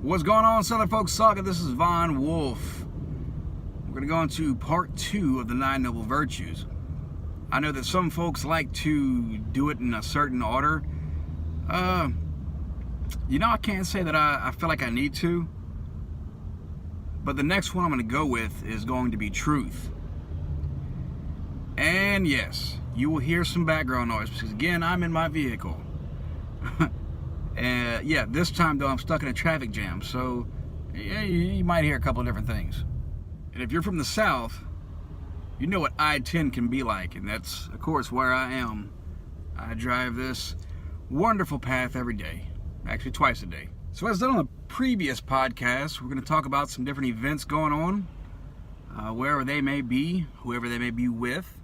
What's going on, Southern Folks Saga? This is Von Wolf. We're going to go into part 2 of the 9 Noble Virtues. I know that some folks like to do it in a certain order. I can't say that I feel like I need to. But the next one I'm going to go with is going to be truth. And yes, you will hear some background noise because, again, I'm in my vehicle. This time though I'm stuck in a traffic jam, so yeah, you might hear a couple of different things. And if you're from the South, you know what I-10 can be like, and that's of course where I am. I drive this wonderful path every day, actually twice a day. So as done on the previous podcast, we're going to talk about some different events going on, wherever they may be, whoever they may be with.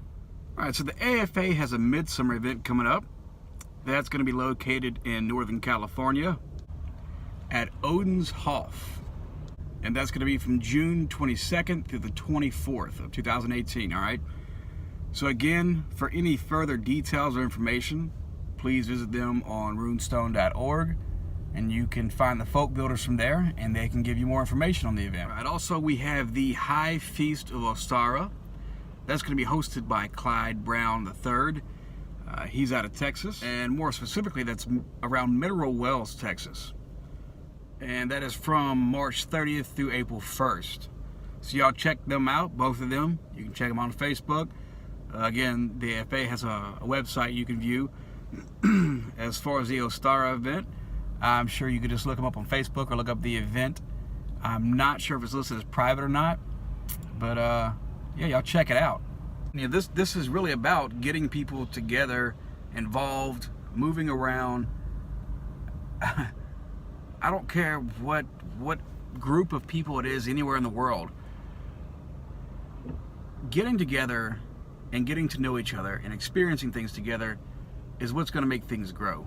Alright, so the AFA has a midsummer event coming up. That's going to be located in Northern California at Odin's Hof. And that's going to be from June 22nd through the 24th of 2018, all right? So again, for any further details or information, please visit them on runestone.org, and you can find the folk builders from there, and they can give you more information on the event. All right, also, we have the High Feast of Ostara. That's going to be hosted by Clyde Brown III. He's out of Texas, and more specifically, that's around Mineral Wells, Texas. And that is from March 30th through April 1st. So y'all check them out, both of them. You can check them on Facebook. Again, the AFA has a website you can view. As far as the Ostara event, I'm sure you could just look them up on Facebook or look up the event. I'm not sure if it's listed as private or not, but y'all check it out. You know, this is really about getting people together, involved, moving around. I don't care what group of people it is anywhere in the world. Getting together and getting to know each other and experiencing things together is what's going to make things grow.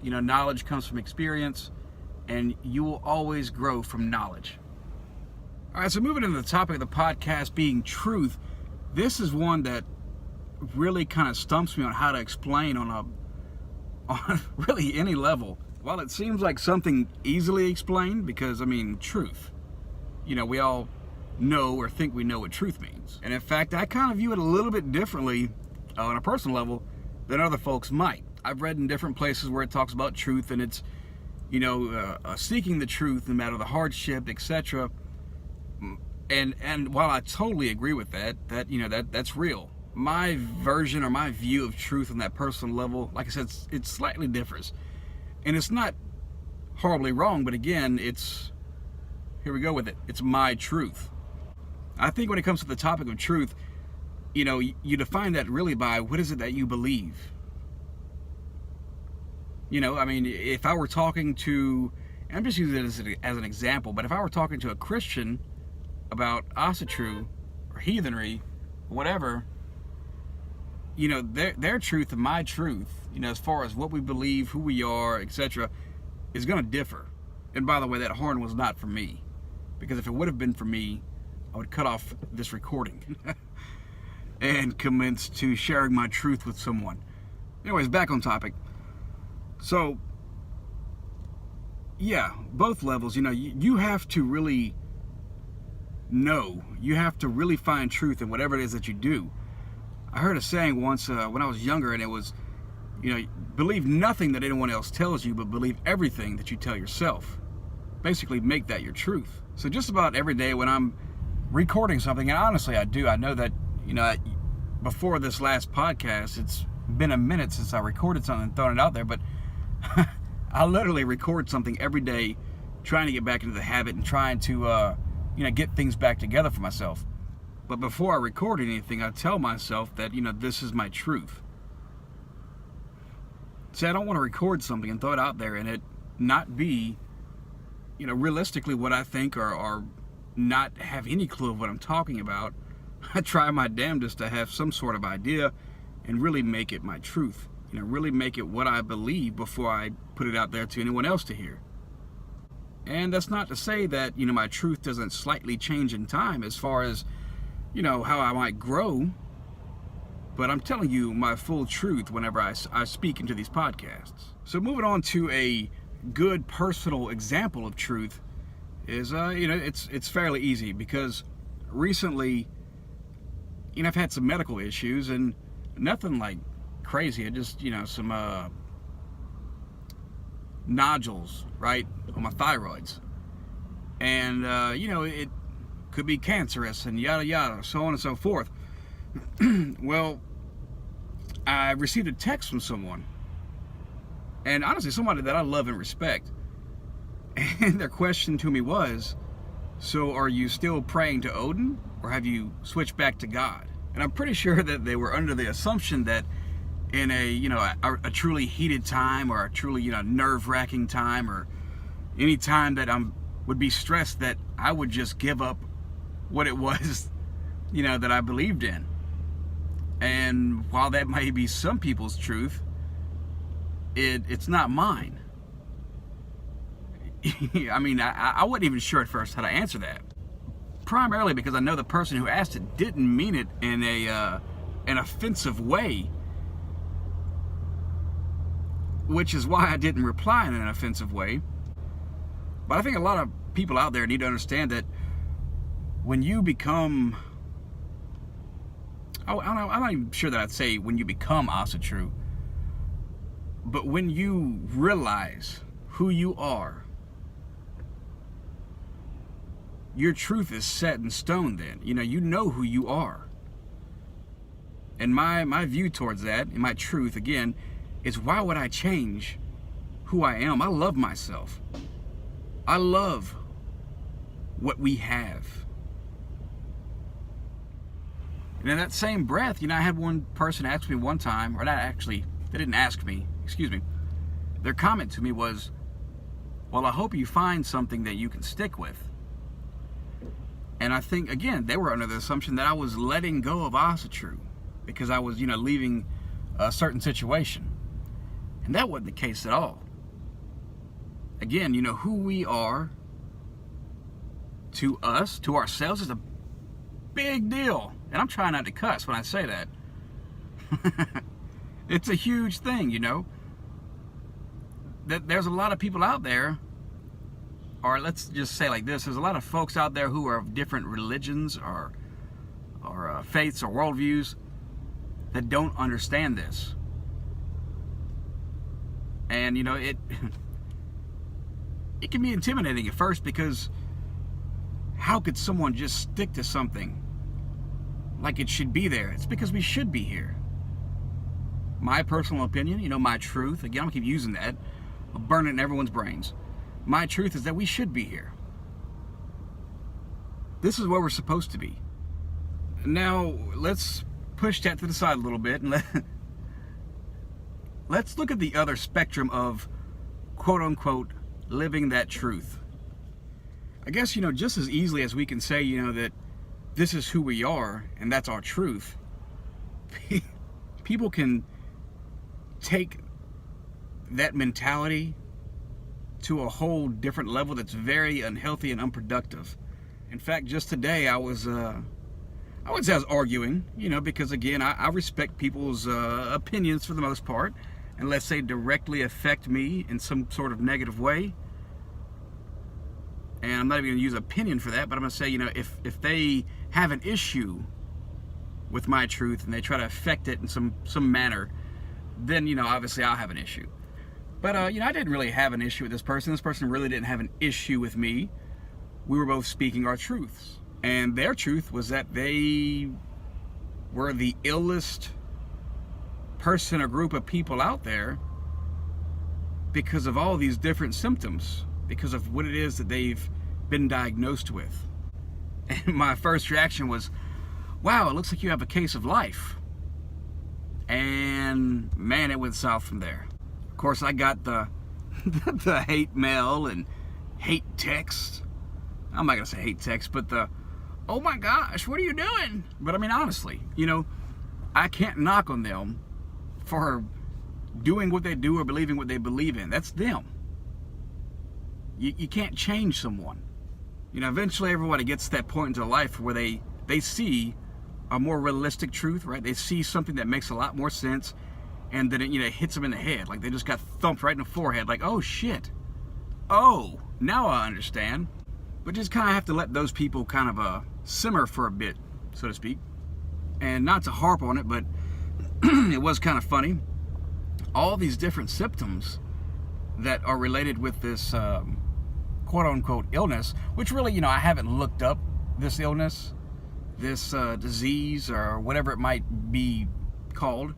You know, knowledge comes from experience, and you will always grow from knowledge. All right, so moving into the topic of the podcast being truth, this is one that really kind of stumps me on how to explain on really any level. While it seems like something easily explained, because, I mean, truth. You know, we all know or think we know what truth means. And in fact, I kind of view it a little bit differently on a personal level than other folks might. I've read in different places where it talks about truth, and it's, seeking the truth no matter the hardship, etc. And while I totally agree with that's real. My version or my view of truth on that personal level, like I said, it slightly differs. And it's not horribly wrong, but again, here we go with it. It's my truth. I think when it comes to the topic of truth, you define that really by what is it that you believe. If I were talking to, and I'm just using it as an example, but if I were talking to a Christian about asatru or heathenry, whatever, their truth and my truth, as far as what we believe, who we are, etc., is going to differ. And by the way, that horn was not for me, because if it would have been for me, I would cut off this recording and commence to sharing my truth with someone. Anyways, back on topic. So, yeah, both levels, you have to really know. You have to really find truth in whatever it is that you do. I heard a saying once when I was younger, and it was, believe nothing that anyone else tells you, but believe everything that you tell yourself. Basically, make that your truth. So just about every day when I'm recording something, and honestly I do, I know that, before this last podcast, it's been a minute since I recorded something and thrown it out there, but I literally record something every day, trying to get back into the habit and trying to get things back together for myself. But before I record anything, I tell myself that, this is my truth. See, I don't want to record something and throw it out there and it not be, realistically what I think, or not have any clue of what I'm talking about. I try my damnedest to have some sort of idea and really make it my truth. Really make it what I believe before I put it out there to anyone else to hear. And that's not to say that, my truth doesn't slightly change in time as far as, how I might grow. But I'm telling you my full truth whenever I speak into these podcasts. So moving on to a good personal example of truth is, it's fairly easy, because recently, I've had some medical issues, and nothing like crazy. I just, some nodules, right, on my thyroids. And, it could be cancerous and yada yada, so on and so forth. Well, I received a text from someone, and honestly, somebody that I love and respect. And their question to me was, so are you still praying to Odin, or have you switched back to God? And I'm pretty sure that they were under the assumption that in a truly heated time, or a truly, nerve-wracking time, or any time that would be stressed, that I would just give up what it was, that I believed in. And while that may be some people's truth, it's not mine. I mean, I wasn't even sure at first how to answer that. Primarily because I know the person who asked it didn't mean it in an offensive way, which is why I didn't reply in an offensive way. But I think a lot of people out there need to understand that when you become, I'm not even sure that I'd say when you become Asatru, but when you realize who you are, your truth is set in stone then. You know who you are. And my view towards that, and my truth, again, is why would I change who I am? I love myself. I love what we have. And in that same breath, I had one person ask me one time, or not actually, they didn't ask me, excuse me. Their comment to me was, well, I hope you find something that you can stick with. And I think, again, they were under the assumption that I was letting go of Asatru because I was, leaving a certain situation. And that wasn't the case at all. Again, who we are to us, to ourselves, is a big deal. And I'm trying not to cuss when I say that. It's a huge thing, that there's a lot of people out there, or let's just say like this, there's a lot of folks out there who are of different religions or faiths or worldviews that don't understand this. And it can be intimidating at first, because how could someone just stick to something like it should be there? It's because we should be here. My personal opinion, my truth, again, I'm gonna keep using that, I'll burn it in everyone's brains. My truth is that we should be here. This is where we're supposed to be. Now, let's push that to the side a little bit, and let's look at the other spectrum of quote-unquote living that truth. I guess, just as easily as we can say, that this is who we are and that's our truth, people can take that mentality to a whole different level that's very unhealthy and unproductive. In fact, just today I wouldn't say I was arguing, because again, I respect people's opinions for the most part, unless they directly affect me in some sort of negative way. And I'm not even going to use opinion for that, but I'm going to say, if they have an issue with my truth and they try to affect it in some manner, then, obviously I'll have an issue. But, I didn't really have an issue with this person. This person really didn't have an issue with me. We were both speaking our truths. And their truth was that they were the illest person or group of people out there because of all these different symptoms, because of what it is that they've been diagnosed with. And my first reaction was, wow, it looks like you have a case of life. And man, it went south from there. Of course, I got the hate mail and hate text. I'm not gonna say hate text, but oh my gosh, what are you doing? But I mean, honestly, I can't knock on them for doing what they do or believing what they believe in. That's them. You can't change someone. Eventually everybody gets to that point in their life where they see a more realistic truth, right? They see something that makes a lot more sense, and then it hits them in the head. Like they just got thumped right in the forehead. Like, oh shit, oh, now I understand. But just kind of have to let those people kind of simmer for a bit, so to speak. And not to harp on it, but it was kind of funny. All these different symptoms that are related with this quote-unquote illness, which really, I haven't looked up this illness, this disease, or whatever it might be called.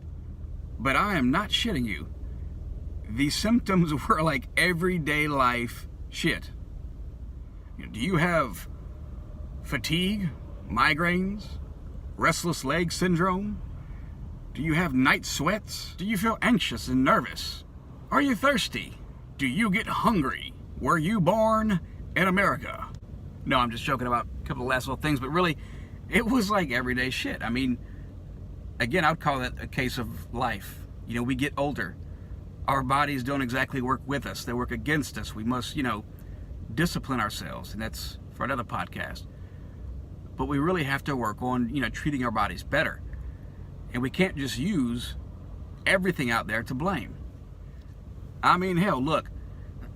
But I am not shitting you. These symptoms were like everyday life shit. Do you have fatigue, migraines, restless leg syndrome? Do you have night sweats? Do you feel anxious and nervous? Are you thirsty? Do you get hungry? Were you born in America? No, I'm just joking about a couple of last little things, but really, it was like everyday shit. I mean, again, I'd call that a case of life. We get older. Our bodies don't exactly work with us. They work against us. We must, discipline ourselves, and that's for another podcast. But we really have to work on, treating our bodies better. And we can't just use everything out there to blame. I mean, hell, look,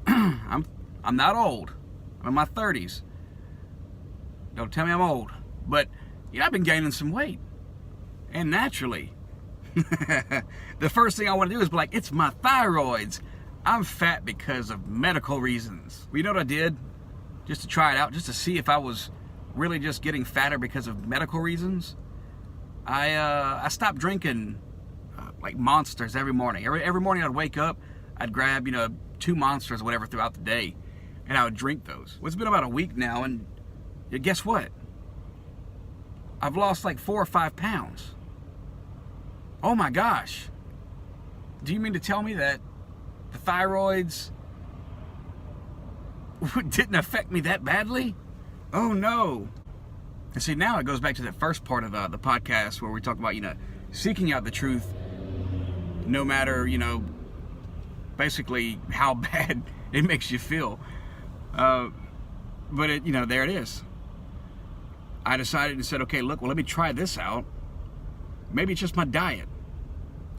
I'm not old. I'm in my 30s. Don't tell me I'm old. But, I've been gaining some weight. And naturally, the first thing I want to do is be like, it's my thyroids. I'm fat because of medical reasons. Well, you know what I did? Just to try it out, just to see if I was really just getting fatter because of medical reasons. I stopped drinking like Monsters every morning. Every morning I'd wake up, I'd grab 2 Monsters or whatever throughout the day, and I would drink those. Well, it's been about a week now, and guess what? I've lost like 4 or 5 pounds. Oh my gosh. Do you mean to tell me that the thyroids didn't affect me that badly? Oh no. And see, now it goes back to that first part of the podcast where we talk about, seeking out the truth no matter, basically how bad it makes you feel. But there it is. I decided and said, okay, look, well, let me try this out. Maybe it's just my diet.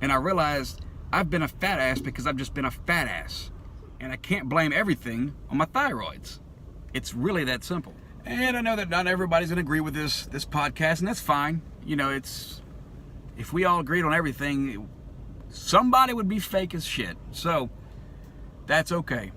And I realized I've been a fat ass because I've just been a fat ass. And I can't blame everything on my thyroids. It's really that simple. And I know that not everybody's going to agree with this podcast, and that's fine. It's, if we all agreed on everything, somebody would be fake as shit. So, that's okay.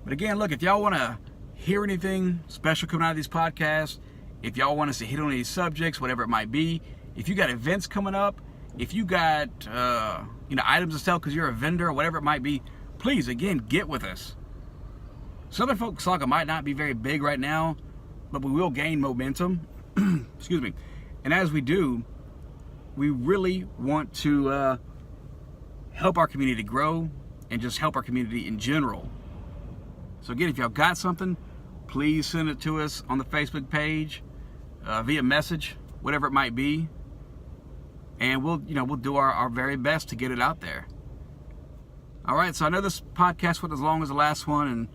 But again, look, if y'all want to hear anything special coming out of these podcasts, if y'all want us to hit on any subjects, whatever it might be, if you got events coming up, if you got, items to sell because you're a vendor or whatever it might be, please, again, get with us. Southern Folk Saga might not be very big right now, but we will gain momentum. Excuse me. And as we do, we really want to help our community grow and just help our community in general. So again, if y'all got something, please send it to us on the Facebook page, via message, whatever it might be. And we'll do our very best to get it out there. All right, so I know this podcast wasn't as long as the last one, and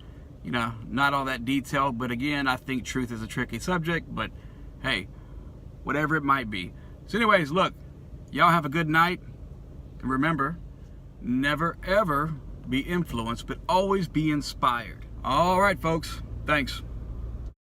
not all that detailed, but again, I think truth is a tricky subject, but hey, whatever it might be. So anyways, look, y'all have a good night, and remember, never ever be influenced, but always be inspired. All right, folks, thanks.